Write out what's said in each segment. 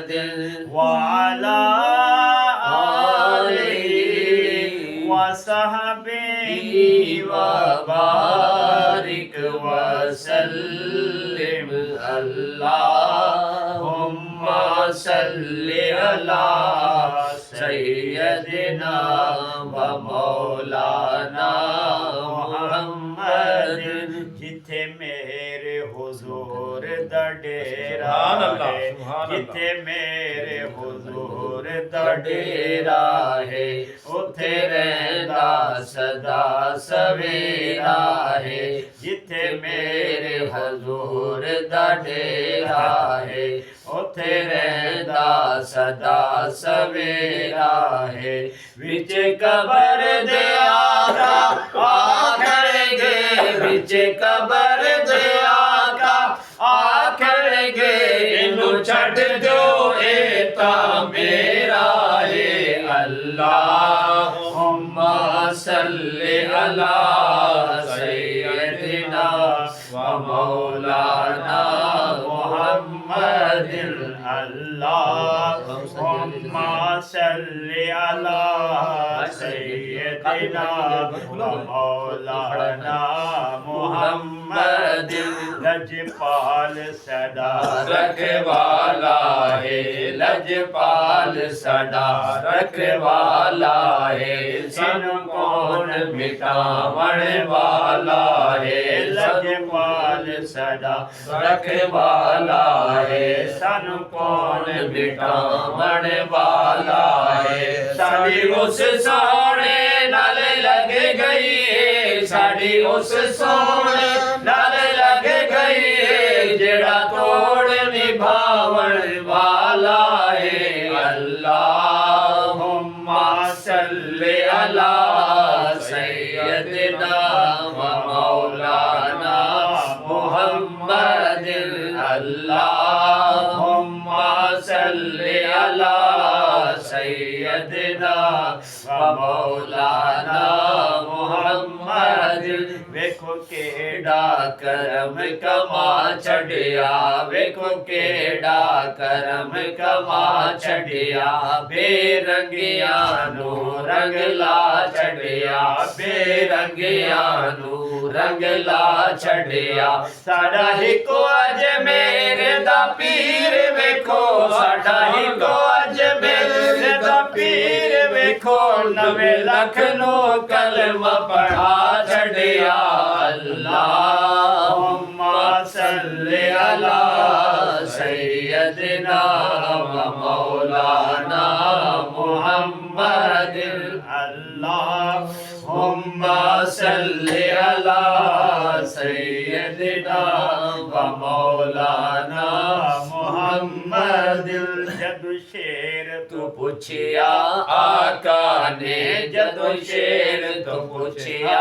محمد وعلى آله وصحبه وبارك وسلم اللهم صل على سيدنا ومولانا محمد جتھے میرے حضور دا ڈیرا سبحان اللہ، ہے سبحان اللہ۔ جتھے میرے حضور دا ڈیرا ہے اتھے رہندا سدا سویرا ہے جتھے میرے حضور دا ڈیرا ہے اتھے رہندا سدا سویرا ہے وچ قبر دے آقا آکھن گے وچ قبر دے آقا آکھن گے اینو چھڈ جو اے تاں میرا ہے اللہم صلی علی سیدنا و مولانا محمد اللہم صلی علی سیدنا و مولانا محمد لجپال سدا رکھوالا ہے لجپال سدا رکھوالا ہے سن کون مٹاون والا ہے لجپال سدا رکھوالا ہے سن کون مٹاون والا ہے ساڑی اس سونے نال لگ گئی ہے ساڑی اس سونے نال لگ گئی ہے جڑا توڑ نبھاون والا ہے اللہم صلی علی سیدنا و مولانا محمد اللہم صلی علی سیدنا و مولانا محمد ویکھو کیڑا کرم کما چھڑیا ویکھو کیڑا کرم کما چھڑیا بے رنگیاں نو رنگ لا چھڑیا بے رنگیاں نو رنگ لا چھڑیا ساڈا ہکو اجمیر دا پیر ویکھو ساڈا ہکو اجمیر دا پیر ویکھو 90 لکھ نو کلمہ پڑھا چھڑیا اللہم صلی علی سیدنا و مولانا محمد اللہم صلی علی سیدنا و مولانا محمد جد شیر تو پوچھیا آقا نے جدو شیر تو پوچھیا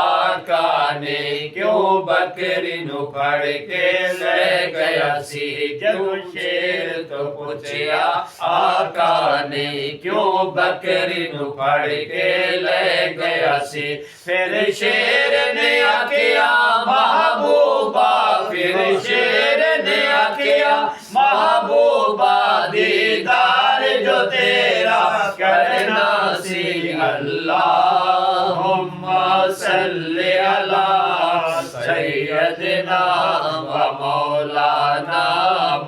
آقا نے کیوں بکری نو پھڑ کے لے گیا سی جدو شیر تو پوچھیا آقا نے کیوں بکری نو پھڑ کے لے گیا سی پھر شیر نے آکھیا محبوبہ پھر شیر نے آکھیا محبوبہ دیدار جو تیرا کرنا سی اللہم صلی علی سیدنا و مولانا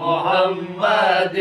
محمد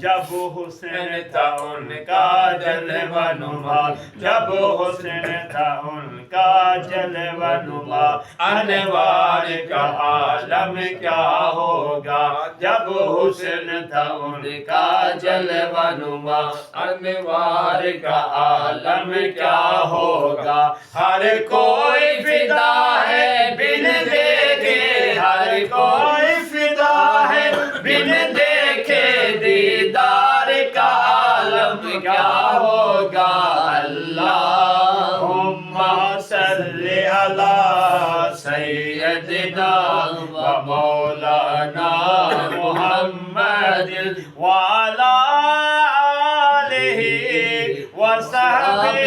جب حسین تھا ان کا جلوہ نما جب حسین تھا ان کا جلوہ نما انوار کا عالم کیا ہوگا جب حسین تھا ان کا جلوہ نما انوار کا عالم کیا ہوگا ہر کوئی فدا ہے بن دیکھے ہر کوئی فدا ہے بن دیکھے دیدار کا عالم کیا ہوگا اللہم صلی علی سیدنا و مولانا محمد وعلى آله وصحبه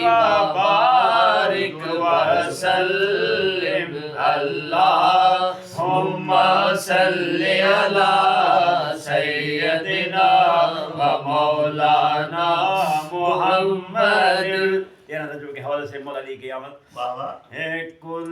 وبارك وسلم اللہم صلی علی سیدنا سيدنا ومولانا محمد. تیرہ تجربے کے حوالے سے مولا علی کی آمد بابا ہے کل